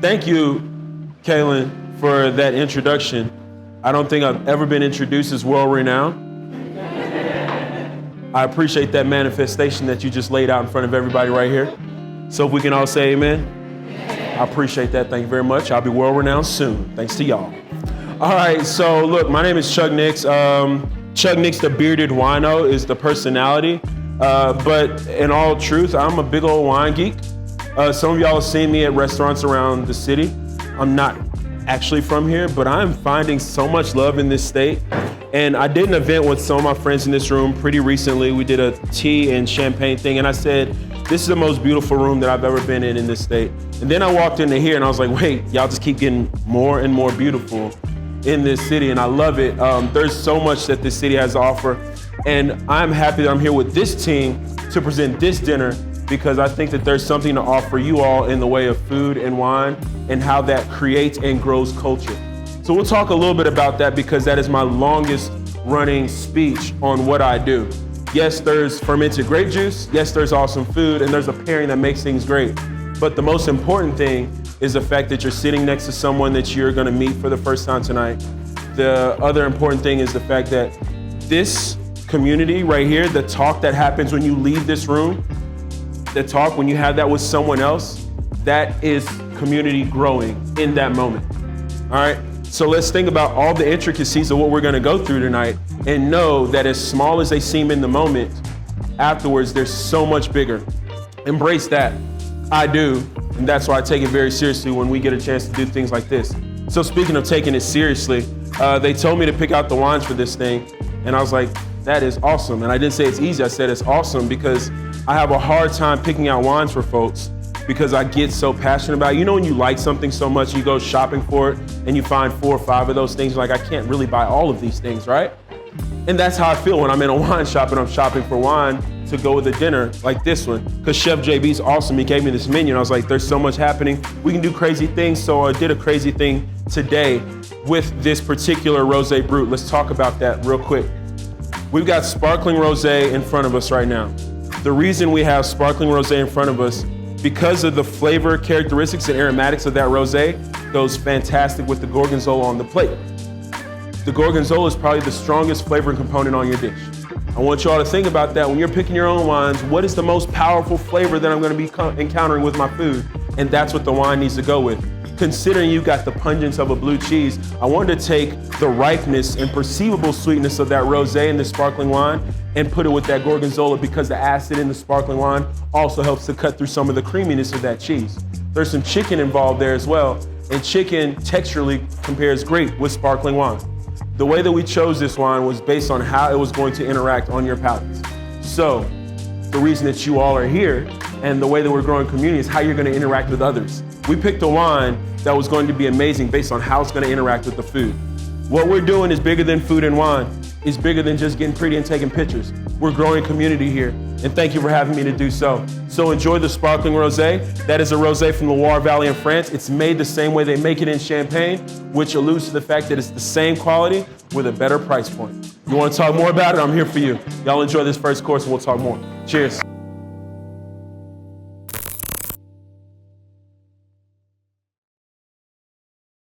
Thank you, Kaylin, for that introduction. I don't think I've ever been introduced as world-renowned. I appreciate that manifestation that you just laid out in front of everybody right here. So if we can all say amen. I appreciate that. Thank you very much. I'll be world-renowned soon. Thanks to y'all. All right, so look, my name is Chuck Nix. Chuck Nix, the bearded wino, is the personality. But in all truth, I'm a big old wine geek. Some of y'all have seen me at restaurants around the city. I'm not actually from here, but I'm finding so much love in this state. And I did an event with some of my friends in this room pretty recently. We did a tea and champagne thing, and I said, this is the most beautiful room that I've ever been in this state. And then I walked into here and I was like, wait, y'all just keep getting more and more beautiful in this city, and I love it. There's so much that this city has to offer, and I'm happy that I'm here with this team to present this dinner because I think that there's something to offer you all in the way of food and wine and how that creates and grows culture. So we'll talk a little bit about that because that is my longest running speech on what I do. Yes, there's fermented grape juice. Yes, there's awesome food, and there's a pairing that makes things great. But the most important thing is the fact that you're sitting next to someone that you're gonna meet for the first time tonight. The other important thing is the fact that this community right here, the talk that happens when you leave this room, the talk when you have that with someone else, that is community growing in that moment, all right? So let's think about all the intricacies of what we're gonna go through tonight and know that as small as they seem in the moment, afterwards, they're so much bigger. Embrace that. I do, and that's why I take it very seriously when we get a chance to do things like this. So speaking of taking it seriously, they told me to pick out the wines for this thing, and I was like, that is awesome. And I didn't say it's easy, I said it's awesome because I have a hard time picking out wines for folks because I get so passionate about it. You know when you like something so much, you go shopping for it, and you find 4 or 5 of those things, you're like, I can't really buy all of these things, right? And that's how I feel when I'm in a wine shop and I'm shopping for wine to go with a dinner like this one. Because Chef JB's awesome, he gave me this menu and I was like, there's so much happening. We can do crazy things, so I did a crazy thing today with this particular Rosé Brut. Let's talk about that real quick. We've got sparkling rosé in front of us right now. The reason we have sparkling rosé in front of us, because of the flavor characteristics and aromatics of that rosé, goes fantastic with the gorgonzola on the plate. The gorgonzola is probably the strongest flavoring component on your dish. I want you all to think about that when you're picking your own wines. What is the most powerful flavor that I'm going to be encountering with my food? And that's what the wine needs to go with. Considering you got the pungence of a blue cheese, I wanted to take the ripeness and perceivable sweetness of that rosé in the sparkling wine and put it with that gorgonzola because the acid in the sparkling wine also helps to cut through some of the creaminess of that cheese. There's some chicken involved there as well, and chicken texturally compares great with sparkling wine. The way that we chose this wine was based on how it was going to interact on your palates. So the reason that you all are here and the way that we're growing community is how you're going to interact with others. We picked a wine that was going to be amazing based on how it's going to interact with the food. What we're doing is bigger than food and wine. It's bigger than just getting pretty and taking pictures. We're growing community here, and thank you for having me to do so. So enjoy the sparkling rosé. That is a rosé from the Loire Valley in France. It's made the same way they make it in Champagne, which alludes to the fact that it's the same quality with a better price point. You want to talk more about it? I'm here for you. Y'all enjoy this first course and we'll talk more. Cheers.